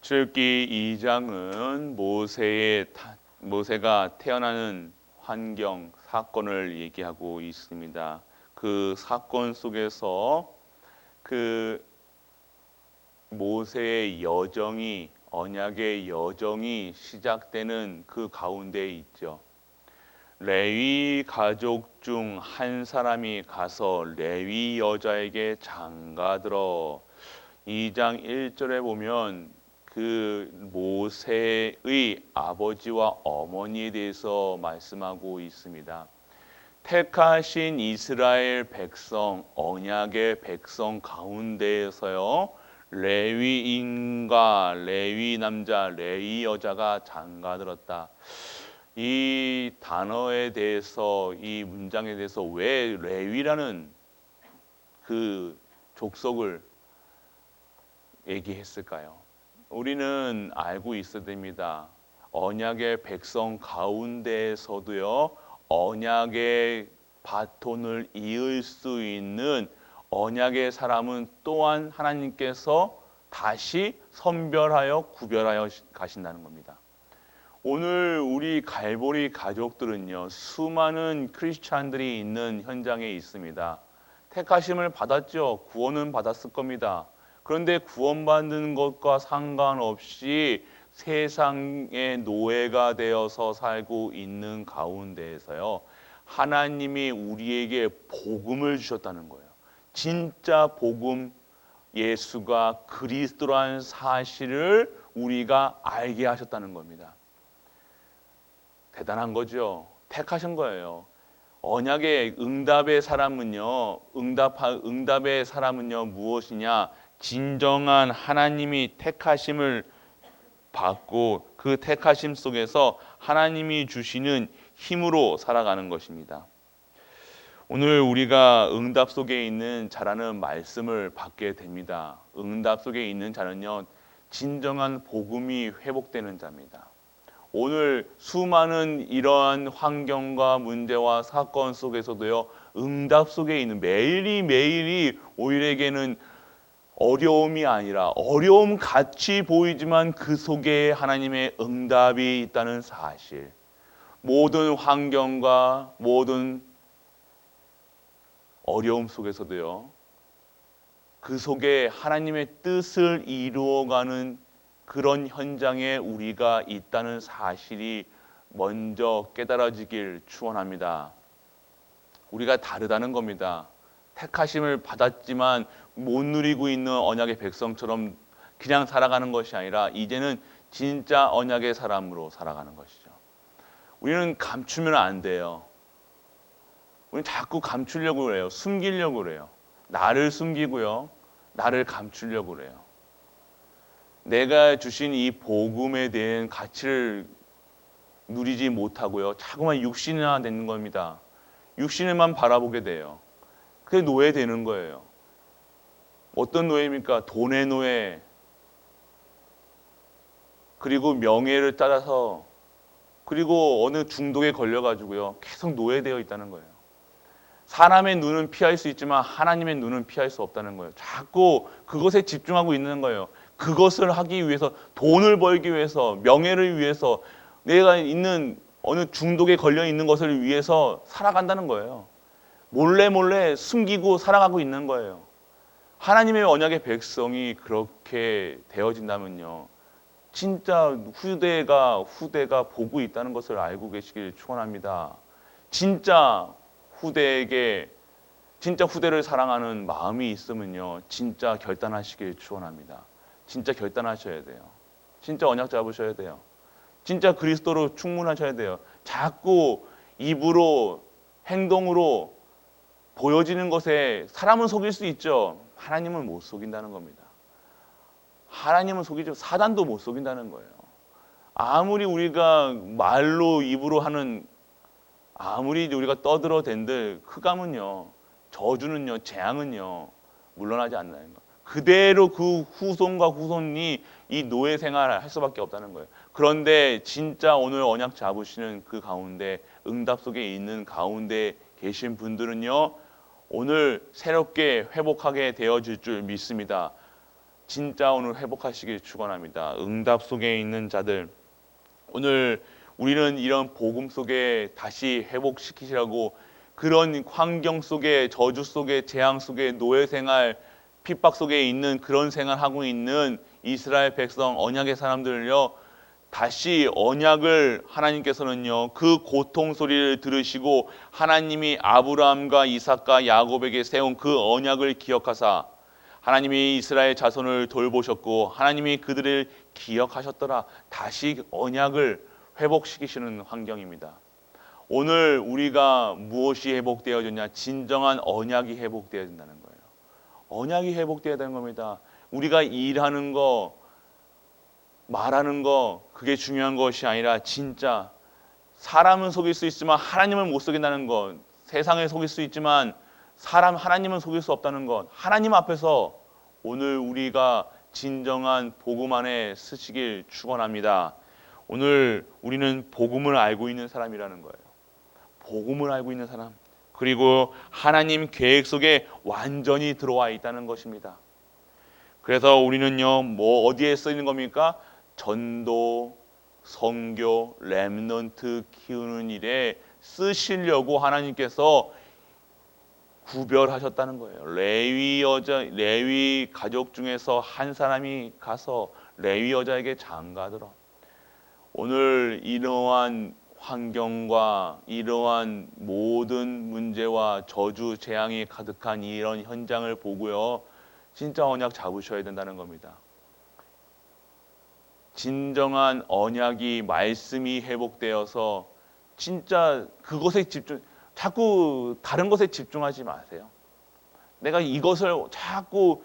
출애굽기 2장은 모세가 태어나는 환경, 사건을 얘기하고 있습니다. 그 사건 속에서 그 모세의 여정이, 언약의 여정이 시작되는 그 가운데 있죠. 레위 가족 중 한 사람이 가서 레위 여자에게 장가들어. 2장 1절에 보면 그 모세의 아버지와 어머니에 대해서 말씀하고 있습니다. 택하신 이스라엘 백성, 언약의 백성 가운데에서요, 레위인과 레위 남자, 레위 여자가 장가들었다. 이 단어에 대해서, 이 문장에 대해서 왜 레위라는 그 족속을 얘기했을까요? 우리는 알고 있어야 됩니다. 언약의 백성 가운데에서도요, 언약의 바톤을 이을 수 있는 언약의 사람은 또한 하나님께서 다시 선별하여 구별하여 가신다는 겁니다. 오늘 우리 갈보리 가족들은요, 수많은 크리스찬들이 있는 현장에 있습니다. 택하심을 받았죠. 구원은 받았을 겁니다. 그런데 구원받는 것과 상관없이 세상의 노예가 되어서 살고 있는 가운데에서요, 하나님이 우리에게 복음을 주셨다는 거예요. 진짜 복음, 예수가 그리스도라는 사실을 우리가 알게 하셨다는 겁니다. 대단한 거죠. 택하신 거예요. 언약의 응답의 사람은요, 응답의 사람은요, 무엇이냐? 진정한 하나님이 택하심을 받고 그 택하심 속에서 하나님이 주시는 힘으로 살아가는 것입니다. 오늘 우리가 응답 속에 있는 자라는 말씀을 받게 됩니다. 응답 속에 있는 자는요, 진정한 복음이 회복되는 자입니다. 오늘 수많은 이러한 환경과 문제와 사건 속에서도요, 응답 속에 있는 매일이 우리에게는 어려움이 아니라 어려움 같이 보이지만 그 속에 하나님의 응답이 있다는 사실. 모든 환경과 모든 어려움 속에서도요, 그 속에 하나님의 뜻을 이루어가는 그런 현장에 우리가 있다는 사실이 먼저 깨달아지길 축원합니다. 우리가 다르다는 겁니다. 택하심을 받았지만 못 누리고 있는 언약의 백성처럼 그냥 살아가는 것이 아니라 이제는 진짜 언약의 사람으로 살아가는 것이죠. 우리는 감추면 안 돼요. 우리는 자꾸 감추려고 그래요. 숨기려고 그래요. 나를 숨기고요, 나를 감추려고 그래요. 내가 주신 이 복음에 대한 가치를 누리지 못하고요, 자꾸만 육신화 되는 겁니다. 육신에만 바라보게 돼요. 그게 노예되는 거예요. 어떤 노예입니까? 돈의 노예, 그리고 명예를 따라서, 그리고 어느 중독에 걸려가지고요, 계속 노예되어 있다는 거예요. 사람의 눈은 피할 수 있지만 하나님의 눈은 피할 수 없다는 거예요. 자꾸 그것에 집중하고 있는 거예요. 그것을 하기 위해서, 돈을 벌기 위해서, 명예를 위해서, 내가 있는 어느 중독에 걸려 있는 것을 위해서 살아간다는 거예요. 몰래 숨기고 살아가고 있는 거예요. 하나님의 언약의 백성이 그렇게 되어진다면요, 진짜 후대가 보고 있다는 것을 알고 계시길 축원합니다. 진짜 후대를 사랑하는 마음이 있으면요, 진짜 결단하시길 축원합니다. 진짜 결단하셔야 돼요. 진짜 언약 잡으셔야 돼요. 진짜 그리스도로 충만하셔야 돼요. 자꾸 입으로, 행동으로 보여지는 것에 사람은 속일 수 있죠. 하나님은 못 속인다는 겁니다. 하나님은 속이죠. 사단도 못 속인다는 거예요. 아무리 우리가 말로, 입으로 하는, 아무리 우리가 떠들어댄들 흑암은요, 저주는요, 재앙은요, 물러나지 않는다는 거예요. 그대로 그 후손과 후손이 이 노예 생활을 할 수밖에 없다는 거예요. 그런데 진짜 오늘 언약 잡으시는 그 가운데, 응답 속에 있는 가운데 계신 분들은요, 오늘 새롭게 회복하게 되어질 줄 믿습니다. 진짜 오늘 회복하시길 축원합니다. 응답 속에 있는 자들, 오늘 우리는 이런 복음 속에 다시 회복시키시라고 그런 환경 속에 저주 속에 재앙 속에 노예 생활 핍박 속에 있는 그런 생활하고 있는 이스라엘 백성 언약의 사람들을요 다시 언약을 하나님께서는요 그 고통 소리를 들으시고 하나님이 아브라함과 이삭과 야곱에게 세운 그 언약을 기억하사 하나님이 이스라엘 자손을 돌보셨고 하나님이 그들을 기억하셨더라 다시 언약을 회복시키시는 환경입니다. 오늘 우리가 무엇이 회복되어졌냐? 진정한 언약이 회복되어진다는 거예요. 언약이 회복되어야 되는 겁니다. 우리가 일하는 거, 말하는 거 그게 중요한 것이 아니라 진짜 사람은 속일 수 있지만 하나님을 못 속인다는 것, 세상을 속일 수 있지만 하나님은 속일 수 없다는 것, 하나님 앞에서 오늘 우리가 진정한 복음 안에 서시길 축원합니다. 오늘 우리는 복음을 알고 있는 사람이라는 거예요. 복음을 알고 있는 사람, 그리고 하나님 계획 속에 완전히 들어와 있다는 것입니다. 그래서 우리는요, 어디에 쓰이는 겁니까? 전도, 선교, 렘넌트 키우는 일에 쓰시려고 하나님께서 구별하셨다는 거예요. 레위 가족 중에서 한 사람이 가서 레위 여자에게 장가들어. 오늘 이러한 환경과 이러한 모든 문제와 저주 재앙이 가득한 이런 현장을 보고요. 진짜 언약 잡으셔야 된다는 겁니다. 진정한 언약이 말씀이 회복되어서 진짜 그것에 자꾸 다른 것에 집중하지 마세요. 내가 이것을 자꾸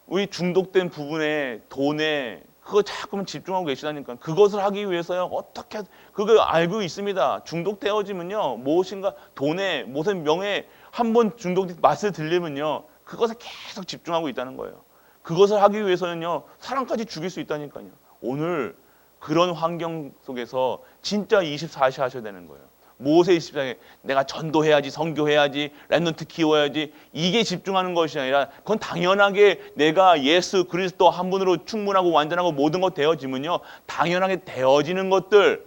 우리 중독된 부분에 돈에 그거 자꾸만 집중하고 계시다니까. 그것을 하기 위해서요. 어떻게 그거 알고 있습니다. 중독되어지면요. 무엇인가 돈에 무슨 명예 한번 중독된 맛을 들리면요. 그것에 계속 집중하고 있다는 거예요. 그것을 하기 위해서는요. 사람까지 죽일 수 있다니까요. 오늘 그런 환경 속에서 진짜 24시 하셔야 되는 거예요. 모세 24시에 내가 전도해야지, 선교해야지, 렘넌트 키워야지 이게 집중하는 것이 아니라 그건 당연하게 내가 예수 그리스도 한 분으로 충분하고 완전하고 모든 것 되어지면요. 당연하게 되어지는 것들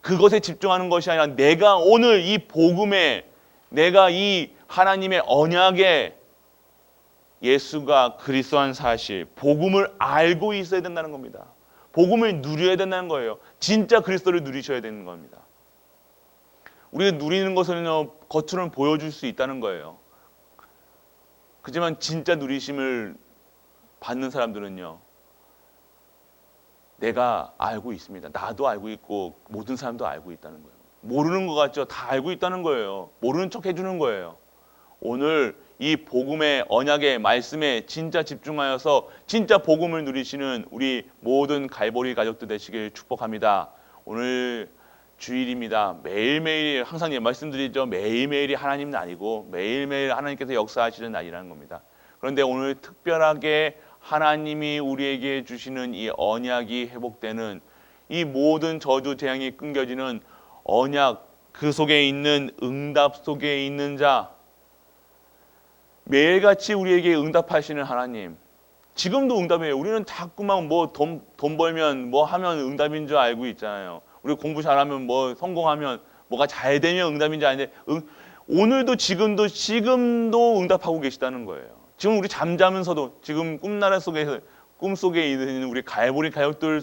그것에 집중하는 것이 아니라 내가 오늘 이 복음에 내가 이 하나님의 언약에 예수가 그리스도한 사실 복음을 알고 있어야 된다는 겁니다. 복음을 누려야 된다는 거예요. 진짜 그리스도를 누리셔야 되는 겁니다. 우리가 누리는 것은요, 겉으로는 보여줄 수 있다는 거예요. 그렇지만 진짜 누리심을 받는 사람들은요, 내가 알고 있습니다. 나도 알고 있고 모든 사람도 알고 있다는 거예요. 모르는 것 같죠? 다 알고 있다는 거예요. 모르는 척 해주는 거예요. 오늘 이 복음의 언약의 말씀에 진짜 집중하여서 진짜 복음을 누리시는 우리 모든 갈보리 가족들 되시길 축복합니다. 오늘 주일입니다. 매일매일 항상 말씀드리죠. 매일매일이 하나님 날이고 매일매일 하나님께서 역사하시는 날이라는 겁니다. 그런데 오늘 특별하게 하나님이 우리에게 주시는 이 언약이 회복되는 이 모든 저주 재앙이 끊겨지는 언약 그 속에 있는 응답 속에 있는 자 매일같이 우리에게 응답하시는 하나님 지금도 응답이에요. 우리는 자꾸만 돈 벌면 뭐 하면 응답인 줄 알고 있잖아요. 우리 공부 잘하면 뭐 성공하면 뭐가 잘 되면 응답인지 아닌데 오늘도 지금도 응답하고 계시다는 거예요. 지금 우리 잠자면서도 지금 꿈속에 있는 우리 갈보리 가족들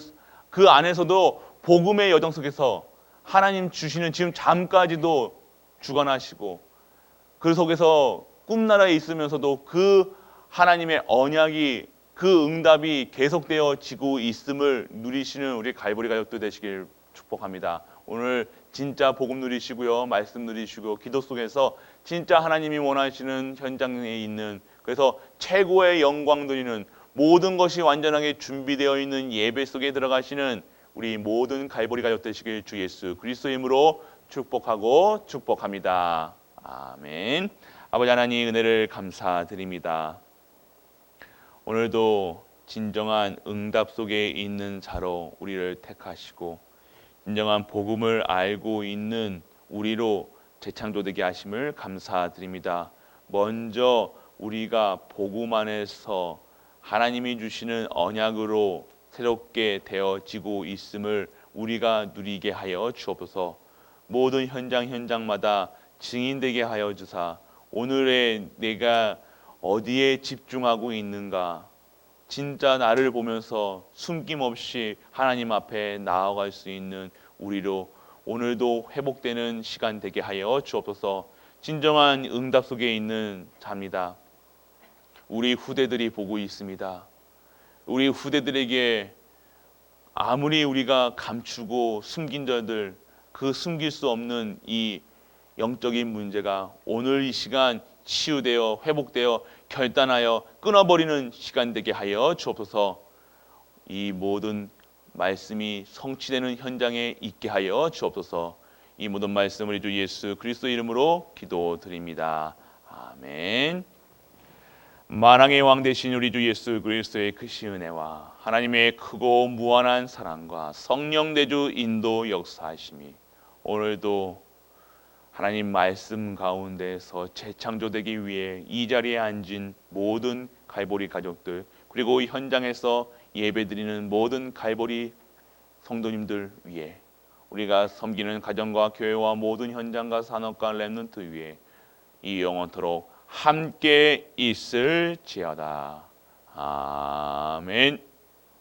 그 안에서도 복음의 여정 속에서 하나님 주시는 지금 잠까지도 주관하시고 그 속에서 꿈나라에 있으면서도 그 하나님의 언약이 그 응답이 계속되어지고 있음을 누리시는 우리 갈보리 가족들 되시길 축복합니다. 오늘 진짜 복음 누리시고요. 말씀 누리시고 기도 속에서 진짜 하나님이 원하시는 현장에 있는 그래서 최고의 영광 드리는 모든 것이 완전하게 준비되어 있는 예배 속에 들어가시는 우리 모든 갈보리 가족 되시길 주 예수 그리스도의 이름으로 축복하고 축복합니다. 아멘. 아버지 하나님 은혜를 감사드립니다. 오늘도 진정한 응답 속에 있는 자로 우리를 택하시고 진정한 복음을 알고 있는 우리로 재창조되게 하심을 감사드립니다. 먼저 우리가 복음 안에서 하나님이 주시는 언약으로 새롭게 되어지고 있음을 우리가 누리게 하여 주옵소서. 모든 현장마다 증인되게 하여 주사 오늘의 내가 어디에 집중하고 있는가, 진짜 나를 보면서 숨김없이 하나님 앞에 나아갈 수 있는 우리로 오늘도 회복되는 시간 되게 하여 주옵소서. 진정한 응답 속에 있는 자입니다. 우리 후대들이 보고 있습니다. 우리 후대들에게 아무리 우리가 감추고 숨긴 자들, 그 숨길 수 없는 이 영적인 문제가 오늘 이 시간 치유되어 회복되어 결단하여 끊어버리는 시간 되게 하여 주옵소서. 이 모든 말씀이 성취되는 현장에 있게 하여 주옵소서. 이 모든 말씀을 우리 주 예수 그리스도 이름으로 기도드립니다. 아멘. 만왕의 왕 되신 우리 주 예수 그리스도의 크신 은혜와 하나님의 크고 무한한 사랑과 성령 내주 인도 역사하심이 오늘도 하나님 말씀 가운데서 재창조되기 위해 이 자리에 앉은 모든 갈보리 가족들, 그리고 현장에서 예배드리는 모든 갈보리 성도님들 위해, 우리가 섬기는 가정과 교회와 모든 현장과 산업과 렘넌트 위에 이 영원토록 함께 있을지어다. 아멘.